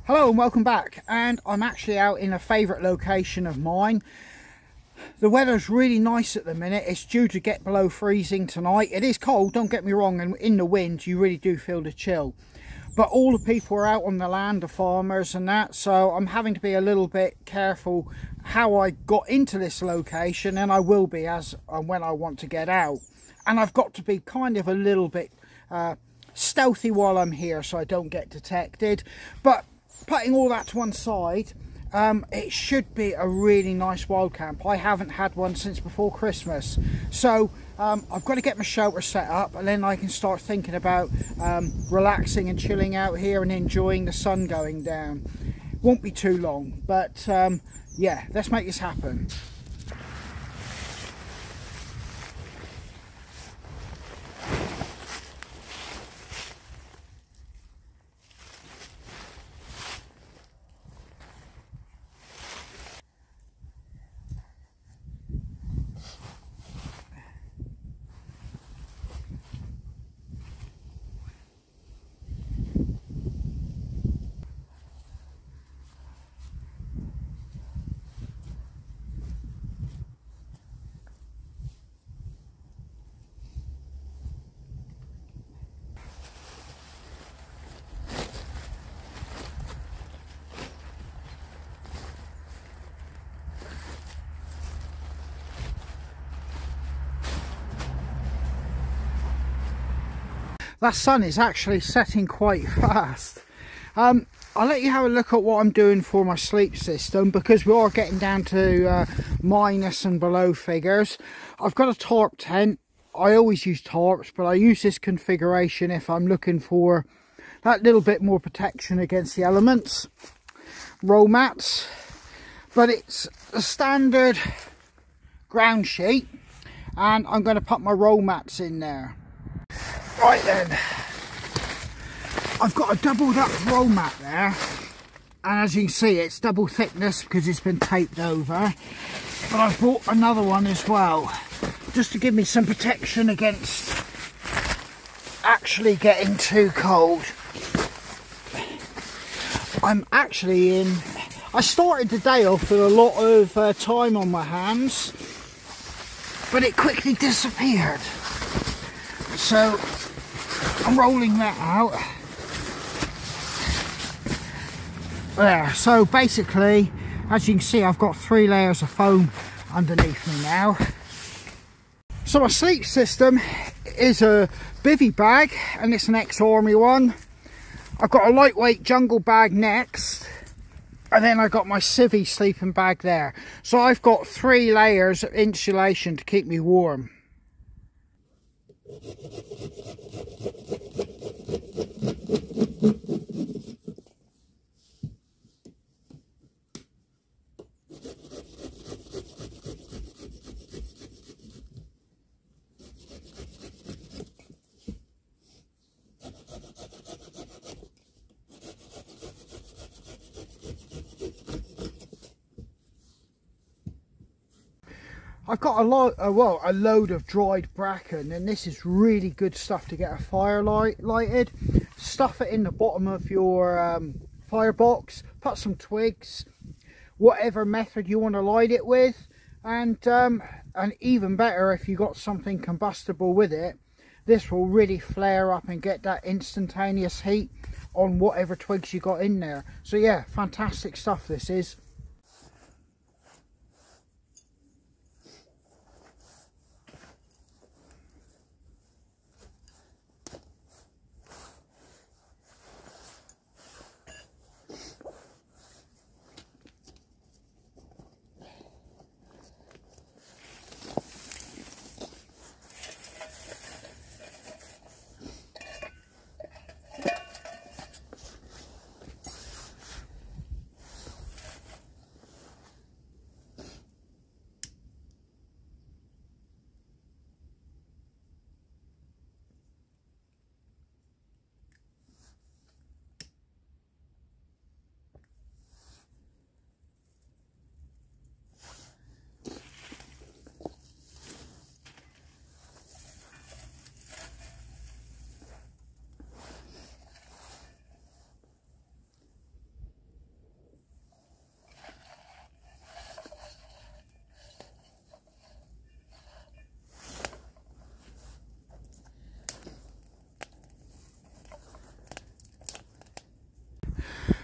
Hello and welcome back, and I'm actually out in a favourite location of mine. The weather's really nice at the minute. It's due to get below freezing tonight. It is cold, don't get me wrong, and in the wind you really do feel the chill. But all the people are out on the land, the farmers and that, so I'm having to be a little bit careful how I got into this location, and I will be as when I want to get out. And I've got to be kind of a little bit stealthy while I'm here so I don't get detected. But putting all that to one side, it should be a really nice wild camp. I haven't had one since before Christmas, so I've got to get my shelter set up, and then I can start thinking about relaxing and chilling out here and enjoying the sun going down. Won't be too long, but yeah, let's make this happen. That sun is actually setting quite fast. I'll let you have a look at what I'm doing for my sleep system, because we are getting down to minus and below figures. I've got a tarp tent. I always use tarps, but I use this configuration if I'm looking for that little bit more protection against the elements. Roll mats, but it's a standard ground sheet, and I'm going to put my roll mats in there. Right then, I've got a doubled up roll mat there, and as you can see it's double thickness because it's been taped over, but I've bought another one as well just to give me some protection against actually getting too cold. I'm actually in, I started the day off with a lot of time on my hands, but it quickly disappeared, so I'm rolling that out there. So basically, as you can see, I've got 3 layers of foam underneath me now. So my sleep system is a bivvy bag, and it's an ex-army one. I've got a lightweight jungle bag next, and then I got my civvy sleeping bag there. So I've got 3 layers of insulation to keep me warm. I've got a load of dried bracken, and this is really good stuff to get a fire lighted. Stuff it in the bottom of your firebox, put some twigs, whatever method you want to light it with, and even better if you got something combustible with it, this will really flare up and get that instantaneous heat on whatever twigs you got in there. So yeah, fantastic stuff this is.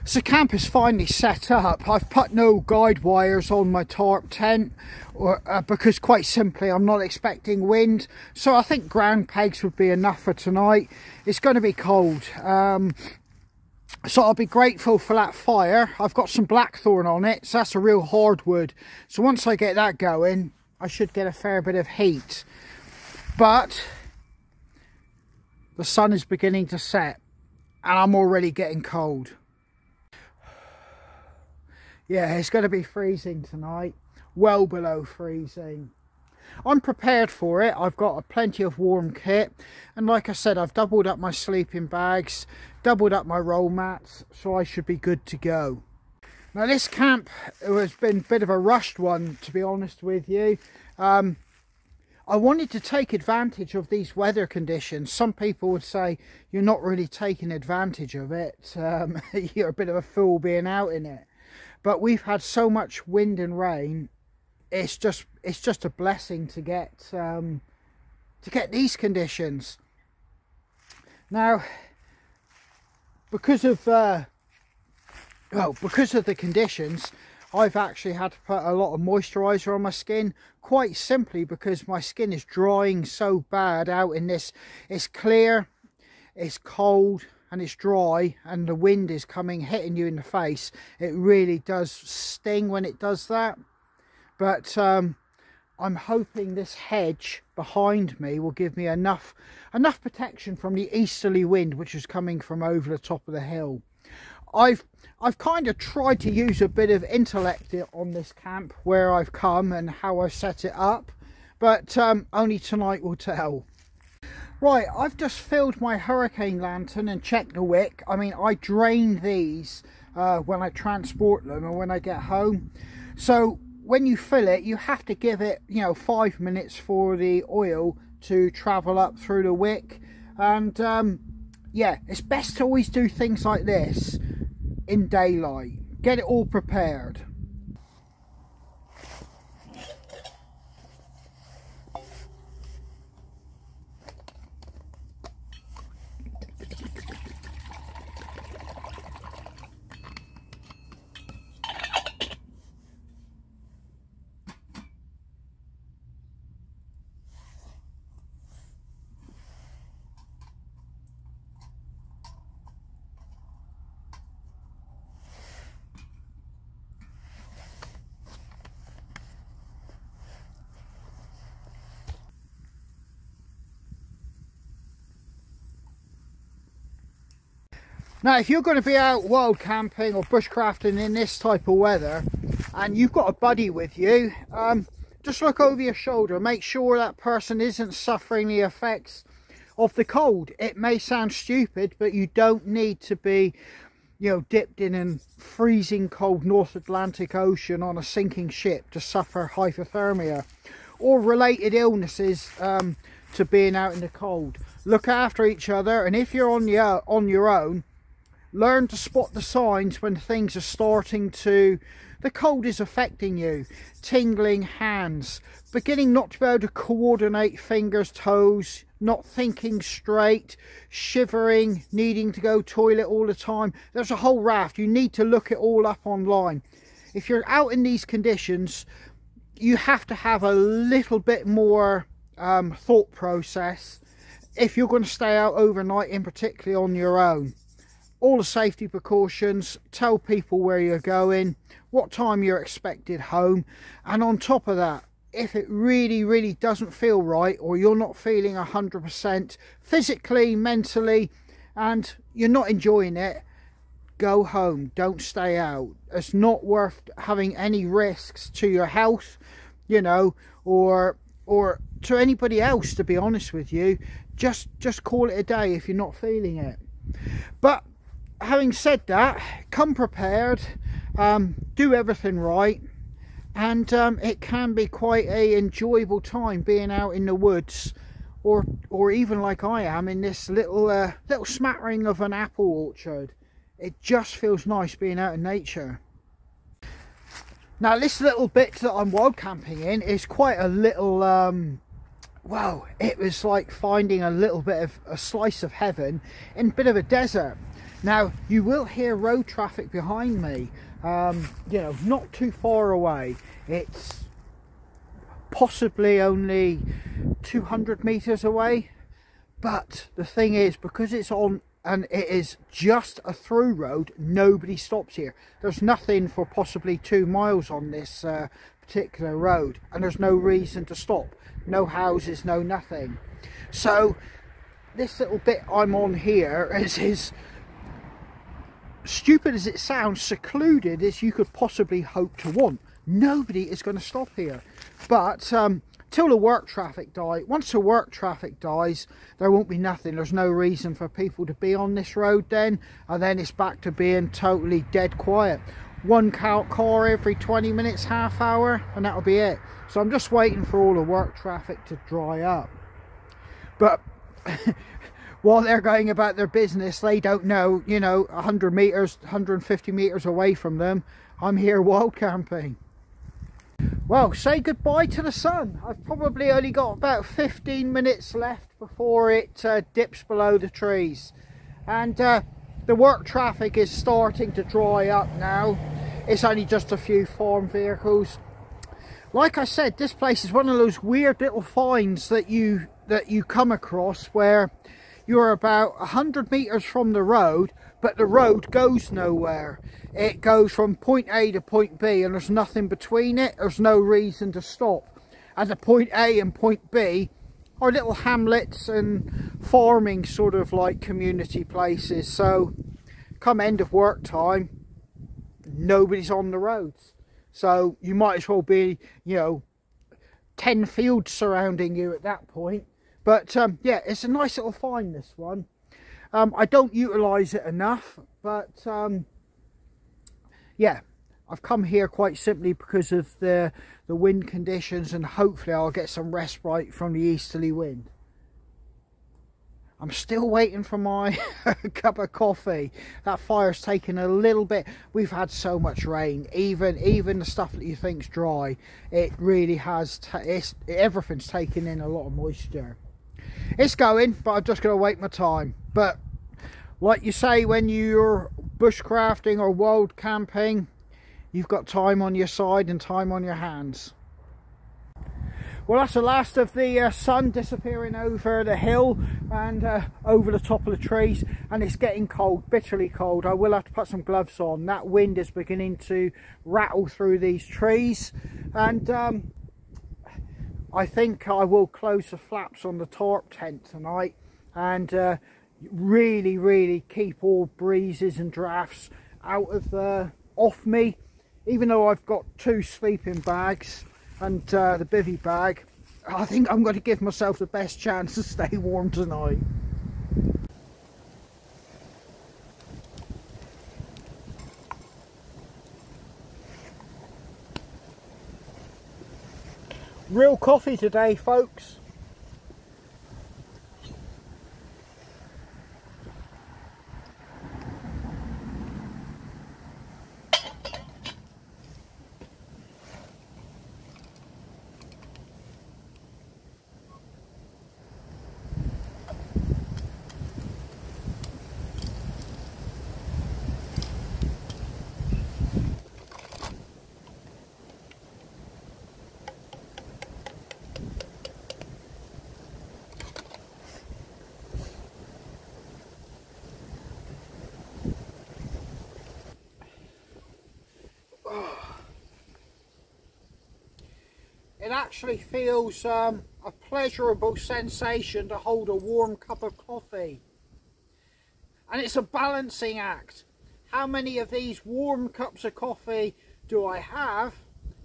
So camp is finally set up. I've put no guide wires on my tarp tent because quite simply I'm not expecting wind. So I think ground pegs would be enough for tonight. It's going to be cold. So I'll be grateful for that fire. I've got some blackthorn on it, so that's a real hardwood. So once I get that going, I should get a fair bit of heat. But the sun is beginning to set and I'm already getting cold. Yeah, it's going to be freezing tonight, well below freezing. I'm prepared for it. I've got plenty of warm kit, and like I said, I've doubled up my sleeping bags, doubled up my roll mats, so I should be good to go. Now this camp has been a bit of a rushed one, to be honest with you. I wanted to take advantage of these weather conditions. Some people would say you're not really taking advantage of it. You're a bit of a fool being out in it. But we've had so much wind and rain. It's just a blessing to get these conditions. Now, because of the conditions, I've actually had to put a lot of moisturiser on my skin, quite simply because my skin is drying so bad out in this. It's clear, it's cold, and it's dry, and the wind is hitting you in the face. It really does sting when it does that. But I'm hoping this hedge behind me will give me enough protection from the easterly wind which is coming from over the top of the hill. I've kind of tried to use a bit of intellect on this camp, where I've come and how I've set it up, but only tonight will tell. Right, I've just filled my hurricane lantern and checked the wick. I mean, I drain these when I transport them and when I get home. So when you fill it, you have to give it, 5 minutes for the oil to travel up through the wick. And yeah, it's best to always do things like this in daylight. Get it all prepared. Now, if you're going to be out wild camping or bushcrafting in this type of weather and you've got a buddy with you, just look over your shoulder. Make sure that person isn't suffering the effects of the cold. It may sound stupid, but you don't need to be, dipped in a freezing cold North Atlantic Ocean on a sinking ship to suffer hypothermia or related illnesses to being out in the cold. Look after each other, and if you're on your own, learn to spot the signs when things are the cold is affecting you. Tingling hands, beginning not to be able to coordinate fingers, toes, not thinking straight, shivering, needing to go toilet all the time. There's a whole raft. You need to look it all up online. If you're out in these conditions, you have to have a little bit more thought process if you're going to stay out overnight, in particularly on your own. All the safety precautions, tell people where you're going, what time you're expected home, and on top of that, if it really doesn't feel right, or you're not feeling 100% physically, mentally, and you're not enjoying it, go home. Don't stay out. It's not worth having any risks to your health, or to anybody else, to be honest with you. Just call it a day if you're not feeling it. But having said that, come prepared, do everything right, and it can be quite a enjoyable time being out in the woods, or even like I am in this little smattering of an apple orchard. It just feels nice being out in nature. Now this little bit that I'm wild camping in is quite a little wow, it was like finding a little bit of a slice of heaven in a bit of a desert. Now you will hear road traffic behind me, you know, not too far away. It's possibly only 200 meters away, but the thing is, because it's on and it is just a through road, nobody stops here. There's nothing for possibly 2 miles on this particular road, and there's no reason to stop. No houses, no nothing. So this little bit I'm on here is stupid as it sounds, secluded as you could possibly hope to want. Nobody is going to stop here, but till the work traffic dies. Once the work traffic dies, there won't be nothing. There's no reason for people to be on this road then, and then it's back to being totally dead quiet. One car every 20 minutes, half hour, and that'll be it. So I'm just waiting for all the work traffic to dry up. But while they're going about their business, they don't know, you know, 100 meters, 150 meters away from them, I'm here wild camping. Well, say goodbye to the sun. I've probably only got about 15 minutes left before it dips below the trees. And the work traffic is starting to dry up now. It's only just a few farm vehicles. Like I said, this place is one of those weird little finds that you come across where you're about 100 meters from the road, but the road goes nowhere. It goes from point A to point B, and there's nothing between it. There's no reason to stop. And the point A and point B are little hamlets and farming sort of like community places. So come end of work time, nobody's on the roads. So you might as well be, you know, 10 fields surrounding you at that point. But yeah, it's a nice little find, this one. I don't utilise it enough, but yeah, I've come here quite simply because of the wind conditions, and hopefully I'll get some respite from the easterly wind. I'm still waiting for my cup of coffee. That fire's taken a little bit. We've had so much rain. Even the stuff that you think's dry, it really has. Everything's taken in a lot of moisture. It's going, but I'm just going to wait my time. But like you say, when you're bushcrafting or wild camping, you've got time on your side and time on your hands. Well, that's the last of the sun disappearing over the hill and over the top of the trees, and it's getting cold, bitterly cold. I will have to put some gloves on. That wind is beginning to rattle through these trees, and I think I will close the flaps on the tarp tent tonight and really keep all breezes and drafts out of off me. Even though I've got 2 sleeping bags and the bivvy bag, I think I'm going to give myself the best chance to stay warm tonight. Real coffee today, folks. It actually feels a pleasurable sensation to hold a warm cup of coffee. And it's a balancing act. How many of these warm cups of coffee do I have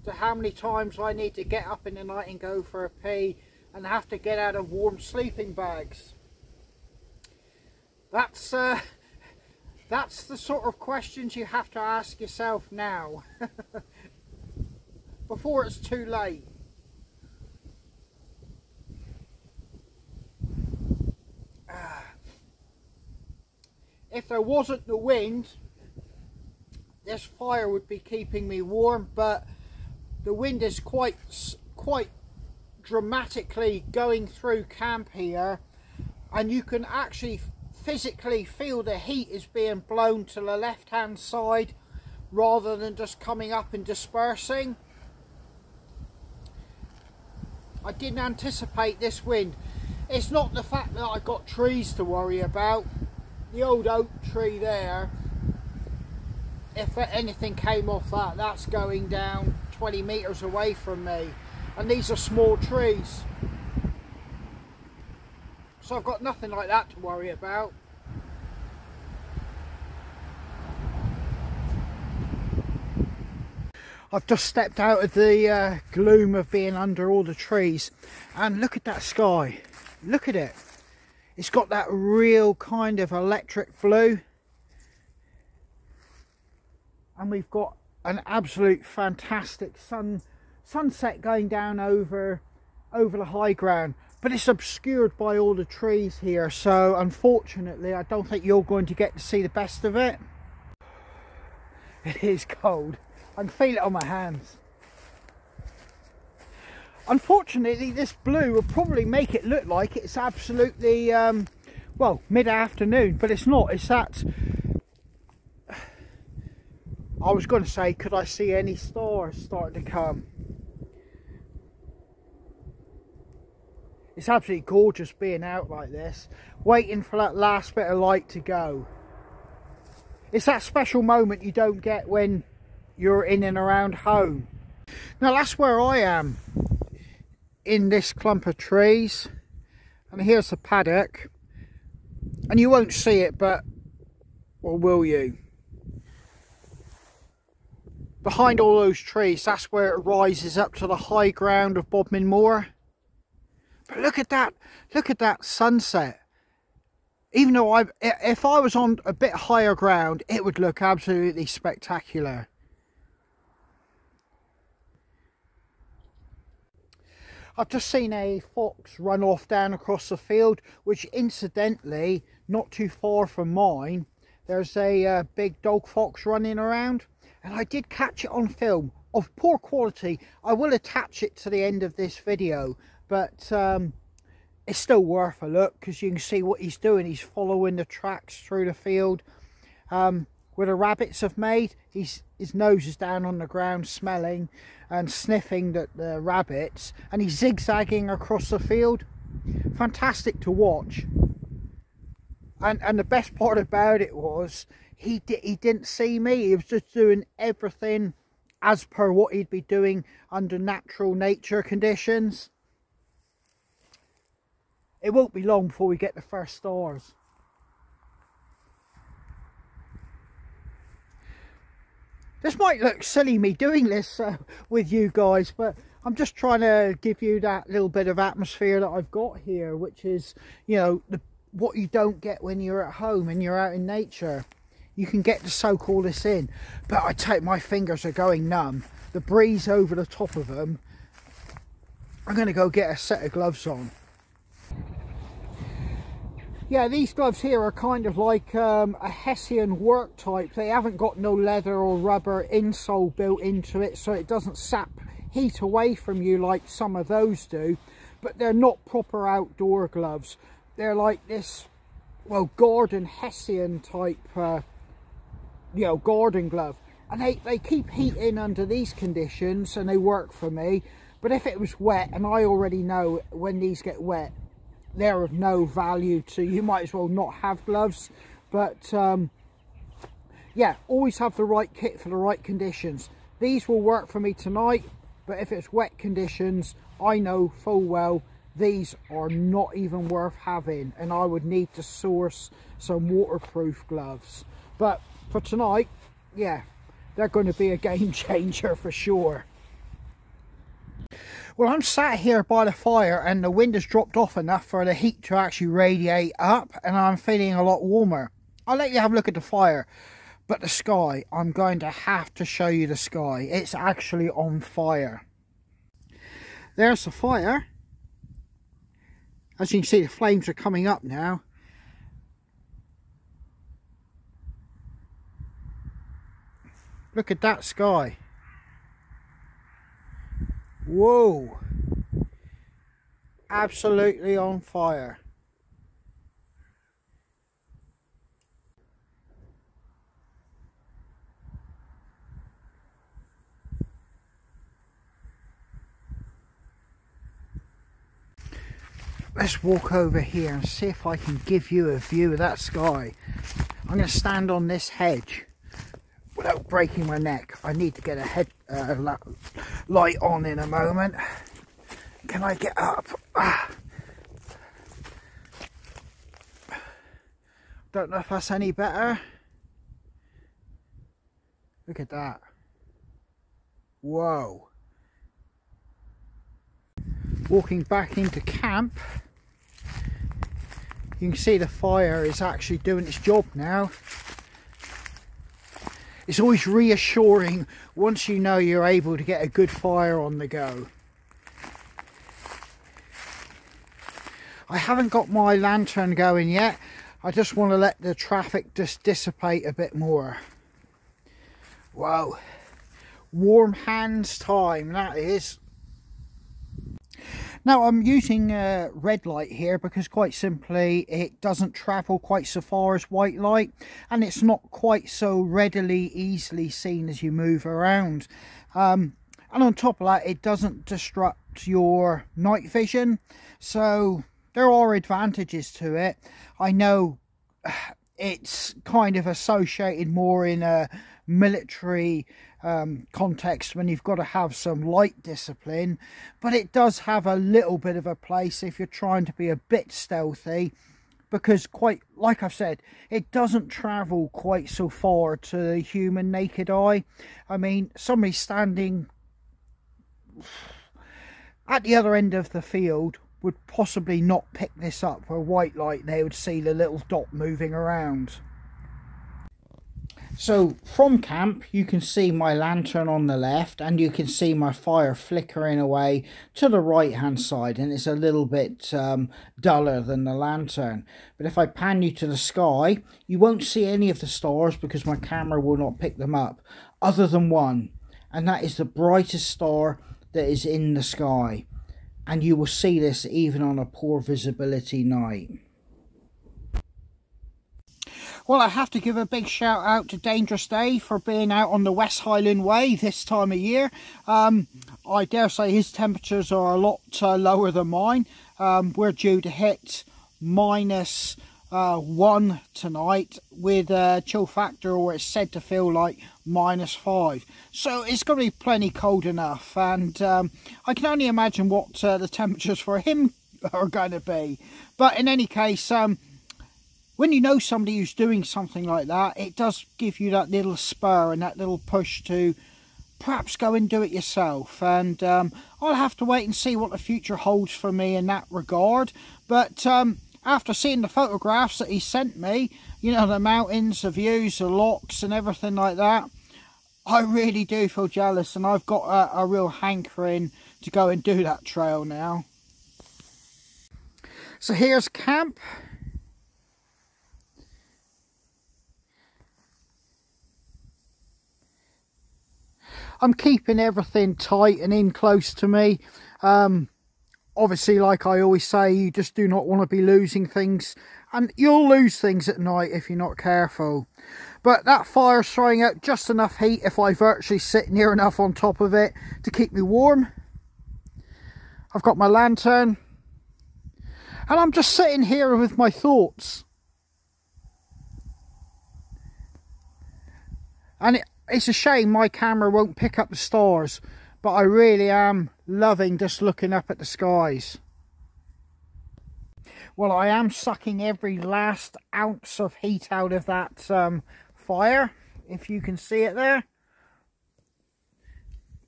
to how many times I need to get up in the night and go for a pee and have to get out of warm sleeping bags? That's the sort of questions you have to ask yourself now before it's too late. If there wasn't the wind, this fire would be keeping me warm, but the wind is quite dramatically going through camp here, and you can actually physically feel the heat is being blown to the left hand side rather than just coming up and dispersing. I didn't anticipate this wind. It's not the fact that I got trees to worry about. The old oak tree there, if anything came off that, that's going down 20 metres away from me. And these are small trees. So I've got nothing like that to worry about. I've just stepped out of the gloom of being under all the trees, and look at that sky. Look at it. It's got that real kind of electric blue. And we've got an absolute fantastic sunset going down over the high ground. But it's obscured by all the trees here, so unfortunately I don't think you're going to get to see the best of it. It is cold. I can feel it on my hands. Unfortunately, this blue will probably make it look like it's absolutely, well, mid-afternoon, but it's not. It's that... I was going to say, could I see any stars starting to come? It's absolutely gorgeous being out like this, waiting for that last bit of light to go. It's that special moment you don't get when you're in and around home. Now that's where I am, in this clump of trees, and here's the paddock, and you won't see it, but, or will you? Behind all those trees, that's where it rises up to the high ground of Bodmin Moor. But look at that sunset. Even though if I was on a bit higher ground, it would look absolutely spectacular. I've just seen a fox run off down across the field, which incidentally, not too far from mine, there's a big dog fox running around. And I did catch it on film, of poor quality. I will attach it to the end of this video, but it's still worth a look, because you can see what he's doing. He's following the tracks through the field where the rabbits have made. His nose is down on the ground, smelling and sniffing the rabbits, and he's zigzagging across the field. Fantastic to watch. And the best part about it was he didn't see me. He was just doing everything as per what he'd be doing under natural nature conditions. It won't be long before we get the first stars. This might look silly, me doing this with you guys, but I'm just trying to give you that little bit of atmosphere that I've got here, which is, you know, what you don't get when you're at home and you're out in nature. You can get to soak all this in, but I tell you, my fingers are going numb. The breeze over the top of them. I'm going to go get a set of gloves on. Yeah, these gloves here are kind of like a Hessian work type. They haven't got no leather or rubber insole built into it, so it doesn't sap heat away from you like some of those do. But they're not proper outdoor gloves. They're like this, well, garden Hessian type, you know, garden glove. And they keep heat in under these conditions, and they work for me. But if it was wet, and I already know when these get wet, they're of no value to you. You might as well not have gloves. But yeah, always have the right kit for the right conditions. These will work for me tonight, but if it's wet conditions, I know full well these are not even worth having, and I would need to source some waterproof gloves. But for tonight, yeah, they're going to be a game changer for sure. Well, I'm sat here by the fire, and the wind has dropped off enough for the heat to actually radiate up, and I'm feeling a lot warmer. I'll let you have a look at the fire, but the sky, I'm going to have to show you the sky. It's actually on fire. There's the fire. As you can see, the flames are coming up now. Look at that sky. Whoa. Absolutely on fire. let's walk over here and see if I can give you a view of that sky. I'm going to stand on this hedge without breaking my neck. I need to get a head light on in a moment. Can I get up? Don't know if that's any better. Look at that. Whoa. Walking back into camp, you can see the fire is actually doing its job now. It's always reassuring once you know you're able to get a good fire on the go. I haven't got my lantern going yet. I just want to let the traffic just dissipate a bit more. Wow. Warm hands time, that is. Now I'm using red light here because quite simply it doesn't travel quite so far as white light, and it's not quite so readily easily seen as you move around. And on top of that, it doesn't disrupt your night vision, so there are advantages to it. I know it's kind of associated more in a military context when you've got to have some light discipline, but it does have a little bit of a place if you're trying to be a bit stealthy, because quite like I've said, it doesn't travel quite so far to the human naked eye. I mean, somebody standing at the other end of the field would possibly not pick this up. For white light, they would see the little dot moving around. So from camp you can see my lantern on the left, and you can see my fire flickering away to the right hand side, and it's a little bit duller than the lantern. But if I pan you to the sky, you won't see any of the stars because my camera will not pick them up, other than one, and that is the brightest star that is in the sky, and you will see this even on a poor visibility night. Well, I have to give a big shout out to Dangerous Dave for being out on the West Highland Way this time of year. I dare say his temperatures are a lot lower than mine. We're due to hit -1 tonight with a chill factor, or it's said to feel like -5. So it's going to be plenty cold enough, and I can only imagine what the temperatures for him are going to be. But in any case, when you know somebody who's doing something like that, it does give you that little spur and that little push to perhaps go and do it yourself. And I'll have to wait and see what the future holds for me in that regard. But after seeing the photographs that he sent me, you know, the mountains, the views, the lochs and everything like that, I really do feel jealous, and I've got a real hankering to go and do that trail now. So here's camp. I'm keeping everything tight and in close to me. Obviously, like I always say, you just do not want to be losing things, and you'll lose things at night if you're not careful. But that fire's throwing out just enough heat if I virtually sit near enough on top of it to keep me warm. I've got my lantern, and I'm just sitting here with my thoughts. And it's a shame my camera won't pick up the stars, but I really am loving just looking up at the skies. Well, I am sucking every last ounce of heat out of that fire, if you can see it there.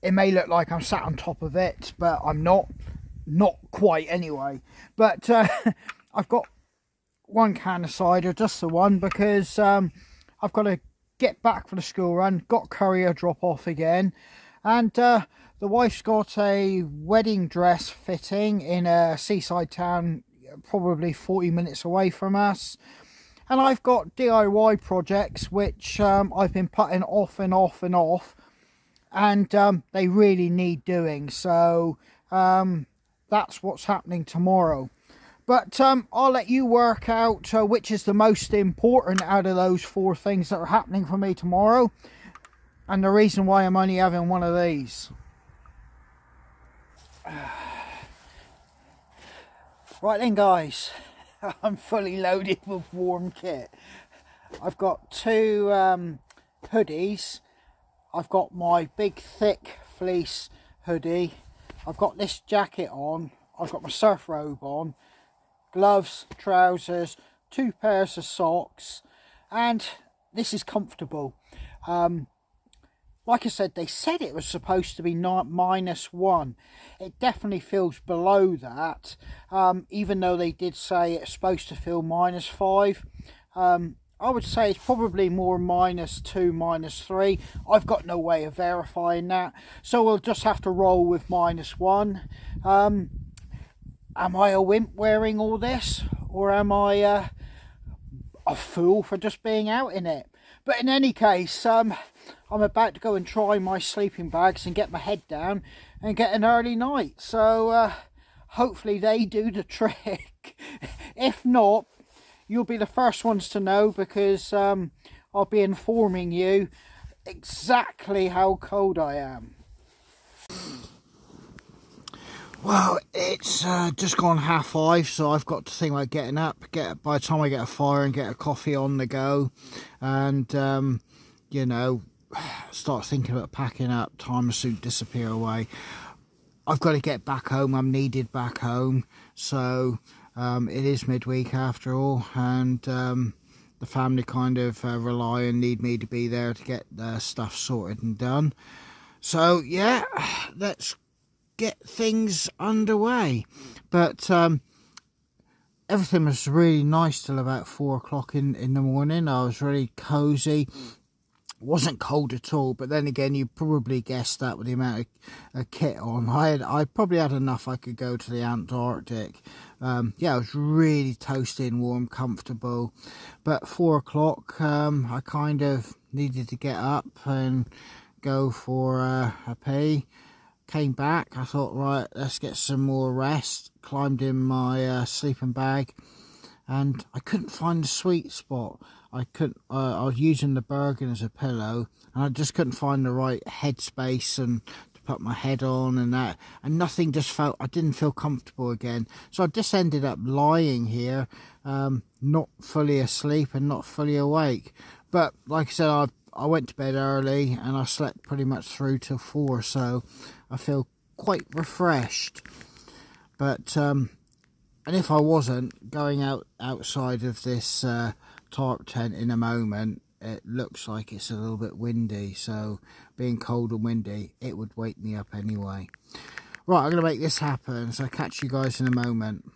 It may look like I'm sat on top of it, but I'm not quite anyway. But I've got one can of cider, just the one, because I've got to get back for the school run, got courier drop off again, and the wife's got a wedding dress fitting in a seaside town probably 40 minutes away from us, and I've got DIY projects which I've been putting off and off and off, and they really need doing, so that's what's happening tomorrow. But I'll let you work out which is the most important out of those 4 things that are happening for me tomorrow, and the reason why I'm only having one of these. Right then guys, I'm fully loaded with warm kit. I've got two hoodies. I've got my big thick fleece hoodie. I've got this jacket on. I've got my surf robe on. Gloves, trousers, 2 pairs of socks. And this is comfortable. Like I said, they said it was supposed to be -1. It definitely feels below that, even though they did say it's supposed to feel -5. I would say it's probably more -2, -3. I've got no way of verifying that, so we'll just have to roll with -1. Am I a wimp wearing all this, or am I a fool for just being out in it? But in any case, I'm about to go and try my sleeping bags and get my head down and get an early night. So hopefully they do the trick. If not, you'll be the first ones to know, because I'll be informing you exactly how cold I am. Well, it's just gone 5:30, so I've got to think about getting up. By the time I get a fire and get a coffee on the go, and you know, start thinking about packing up, time will soon disappear away. I've got to get back home. I'm needed back home, so it is midweek after all, and the family kind of rely and need me to be there to get the stuff sorted and done. So yeah, let's get things underway. But everything was really nice till about 4 o'clock in the morning. I was really cozy. Wasn't cold at all, but then again, you probably guessed that with the amount of kit on. I probably had enough. I could go to the Antarctic. Yeah, I was really toasty and warm, comfortable. But 4 o'clock, I kind of needed to get up and go for a pee. Came back, I thought, right, let's get some more rest. Climbed in my sleeping bag, and I couldn't find the sweet spot. I was using the Bergen as a pillow, and I just couldn't find the right headspace and to put my head on and that, and nothing just felt, I didn't feel comfortable again. So I just ended up lying here, not fully asleep and not fully awake. But like I said, I went to bed early and I slept pretty much through till 4, so I feel quite refreshed. But and if I wasn't going outside of this tarp tent in a moment, it looks like it's a little bit windy, so being cold and windy, it would wake me up anyway. Right, I'm going to make this happen, so I'll catch you guys in a moment.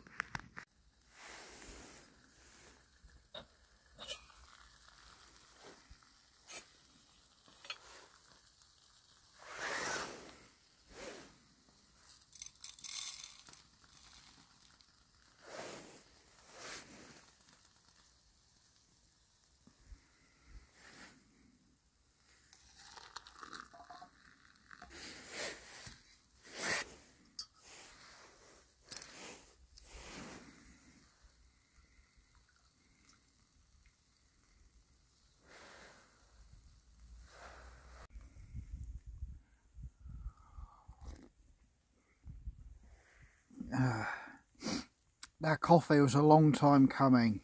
That coffee was a long time coming.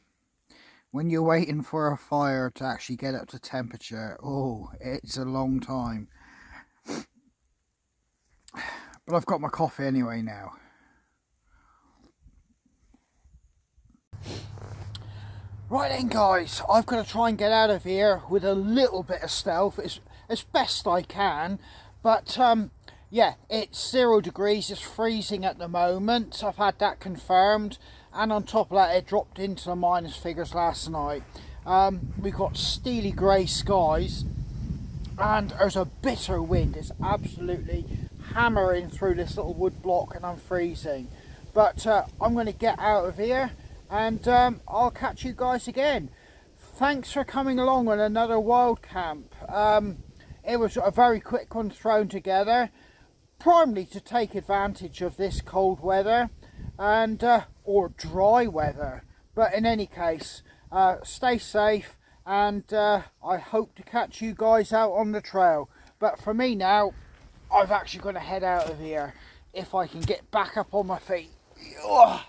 When you're waiting for a fire to actually get up to temperature, oh, it's a long time. But I've got my coffee anyway now. Right then guys, I've got to try and get out of here with a little bit of stealth as best I can. But yeah, it's 0 degrees, it's freezing at the moment. I've had that confirmed, and on top of that, it dropped into the minus figures last night. We've got steely grey skies, and there's a bitter wind. It's absolutely hammering through this little wood block, and I'm freezing. But I'm going to get out of here, and I'll catch you guys again. Thanks for coming along on another wild camp. It was a very quick one thrown together, primarily to take advantage of this cold weather and or dry weather. But in any case, stay safe, and I hope to catch you guys out on the trail. But for me now, I've actually got to head out of here if I can get back up on my feet. Ugh.